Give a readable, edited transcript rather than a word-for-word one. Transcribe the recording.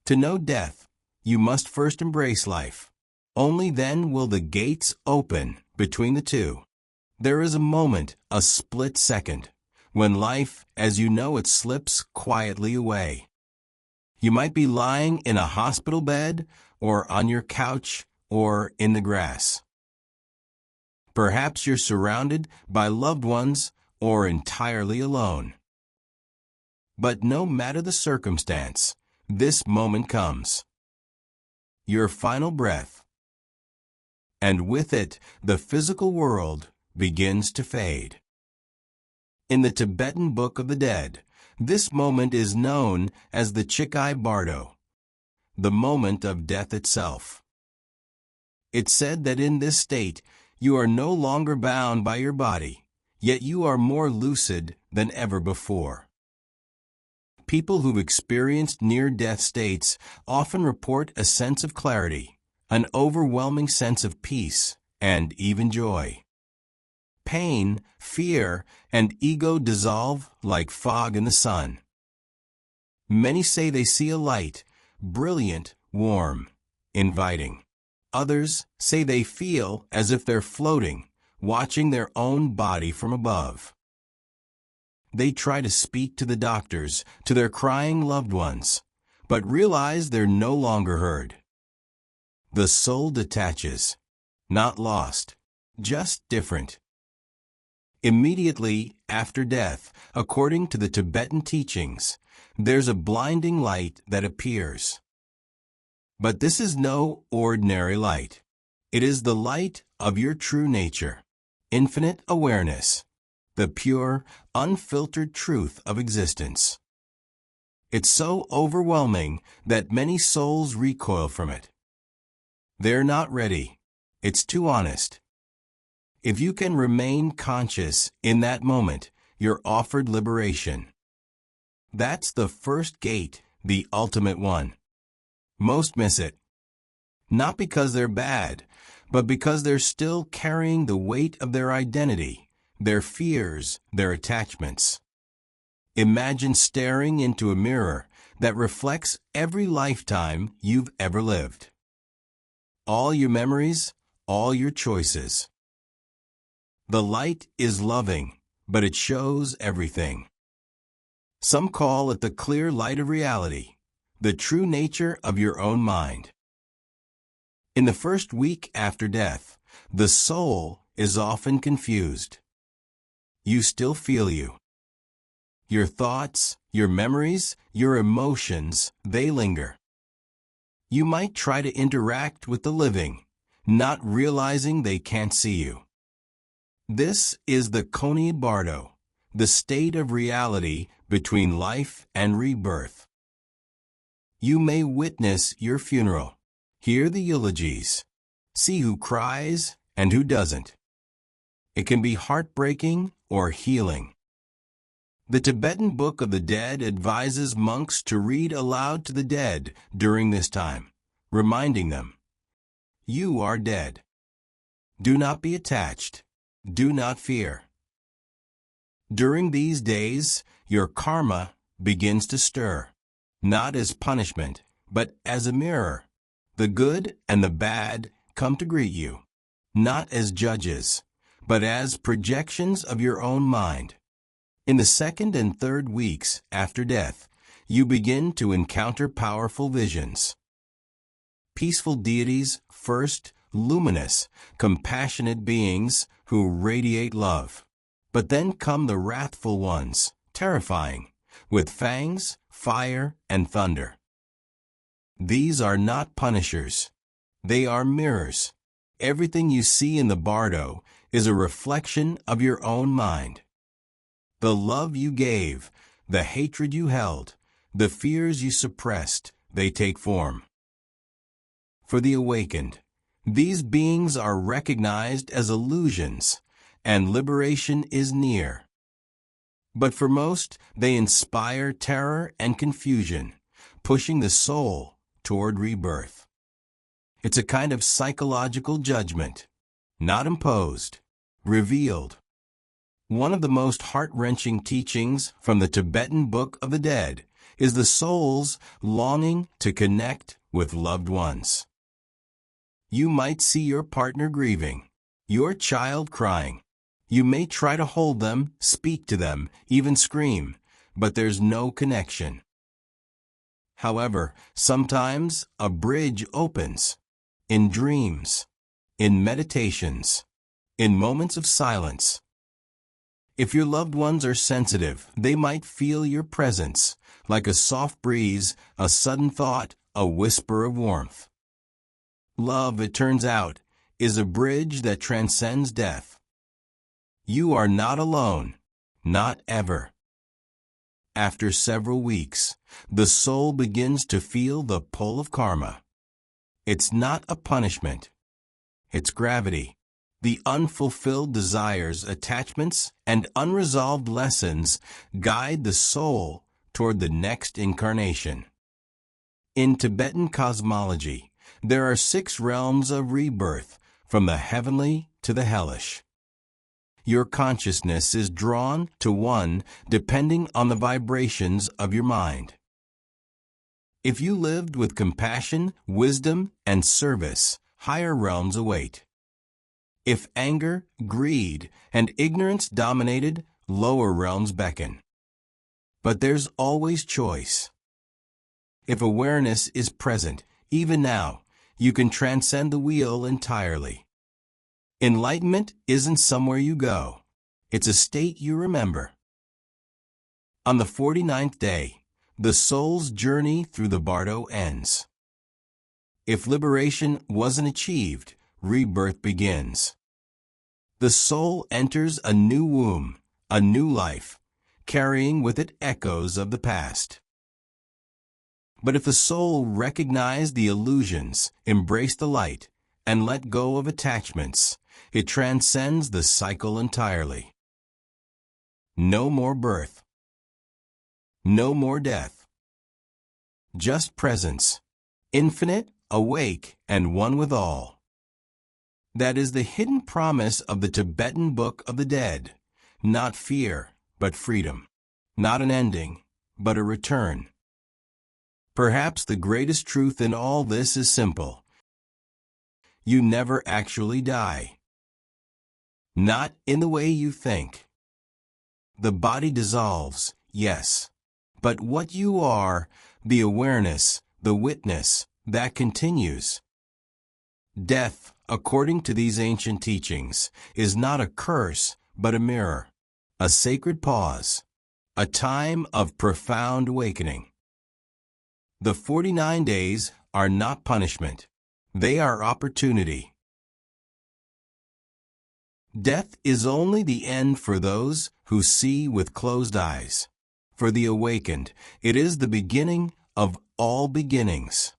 To know death, you must first embrace life. Only then will the gates open between the two. There is a moment, a split second, when life, as you know it, slips quietly away. You might be lying in a hospital bed, or on your couch, or in the grass. Perhaps you're surrounded by loved ones, or entirely alone. But no matter the circumstance, this moment comes. Your final breath. And with it, the physical world begins to fade. In the Tibetan Book of the Dead, this moment is known as the Chikai Bardo, the moment of death itself. It's said that in this state, you are no longer bound by your body, yet you are more lucid than ever before. People who've experienced near-death states often report a sense of clarity, an overwhelming sense of peace, and even joy. Pain, fear, and ego dissolve like fog in the sun. Many say they see a light, brilliant, warm, inviting. Others say they feel as if they're floating, watching their own body from above. They try to speak to the doctors, to their crying loved ones, but realize they're no longer heard. The soul detaches, not lost, just different. Immediately after death, according to the Tibetan teachings, there's a blinding light that appears. But this is no ordinary light. It is the light of your true nature, infinite awareness, the pure, unfiltered truth of existence. It's so overwhelming that many souls recoil from it. They're not ready. It's too honest. If you can remain conscious in that moment, you're offered liberation. That's the first gate, the ultimate one. Most miss it. Not because they're bad, but because they're still carrying the weight of their identity, their fears, their attachments. Imagine staring into a mirror that reflects every lifetime you've ever lived. All your memories, all your choices. The light is loving, but it shows everything. Some call it the clear light of reality, the true nature of your own mind. In the first week after death, the soul is often confused. You still feel you. Your thoughts, your memories, your emotions, they linger. You might try to interact with the living, not realizing they can't see you. This is the Koni Bardo, the state of reality between life and rebirth. You may witness your funeral, hear the eulogies, see who cries and who doesn't. It can be heartbreaking or healing. The Tibetan Book of the Dead advises monks to read aloud to the dead during this time, reminding them, "You are dead. Do not be attached. Do not fear." During these days, your karma begins to stir, not as punishment, but as a mirror. The good and the bad come to greet you, not as judges, but as projections of your own mind. In the second and third weeks after death, you begin to encounter powerful visions. Peaceful deities, first, luminous, compassionate beings who radiate love. But then come the wrathful ones, terrifying, with fangs, fire, and thunder. These are not punishers. They are mirrors. Everything you see in the bardo is a reflection of your own mind. The love you gave, the hatred you held, the fears you suppressed, they take form. For the awakened, these beings are recognized as illusions, and liberation is near. But for most, they inspire terror and confusion, pushing the soul toward rebirth. It's a kind of psychological judgment, not imposed, revealed. One of the most heart-wrenching teachings from the Tibetan Book of the Dead is the soul's longing to connect with loved ones. You might see your partner grieving, your child crying. You may try to hold them, speak to them, even scream, but there's no connection. However, sometimes a bridge opens. In dreams, in meditations, in moments of silence. If your loved ones are sensitive, they might feel your presence, like a soft breeze, a sudden thought, a whisper of warmth. Love, it turns out, is a bridge that transcends death. You are not alone, not ever. After several weeks, the soul begins to feel the pull of karma. It's not a punishment. It's gravity. The unfulfilled desires, attachments, and unresolved lessons guide the soul toward the next incarnation. In Tibetan cosmology, there are 6 realms of rebirth, from the heavenly to the hellish. Your consciousness is drawn to one depending on the vibrations of your mind. If you lived with compassion, wisdom, and service, higher realms await. If anger, greed, and ignorance dominated, lower realms beckon. But there's always choice. If awareness is present, even now, you can transcend the wheel entirely. Enlightenment isn't somewhere you go. It's a state you remember. On the 49th day, the soul's journey through the bardo ends. If liberation wasn't achieved, rebirth begins. The soul enters a new womb, a new life, carrying with it echoes of the past. But if the soul recognized the illusions, embraced the light, and let go of attachments, it transcends the cycle entirely. No more birth. No more death. Just presence, infinite, awake, and one with all. That is the hidden promise of the Tibetan Book of the Dead. Not fear, but freedom. Not an ending, but a return. Perhaps the greatest truth in all this is simple. You never actually die. Not in the way you think. The body dissolves, yes. But what you are, the awareness, the witness, that continues. Death, according to these ancient teachings, is not a curse, but a mirror, a sacred pause, a time of profound awakening. The 49 days are not punishment. They are opportunity. Death is only the end for those who see with closed eyes. For the awakened, it is the beginning of all beginnings.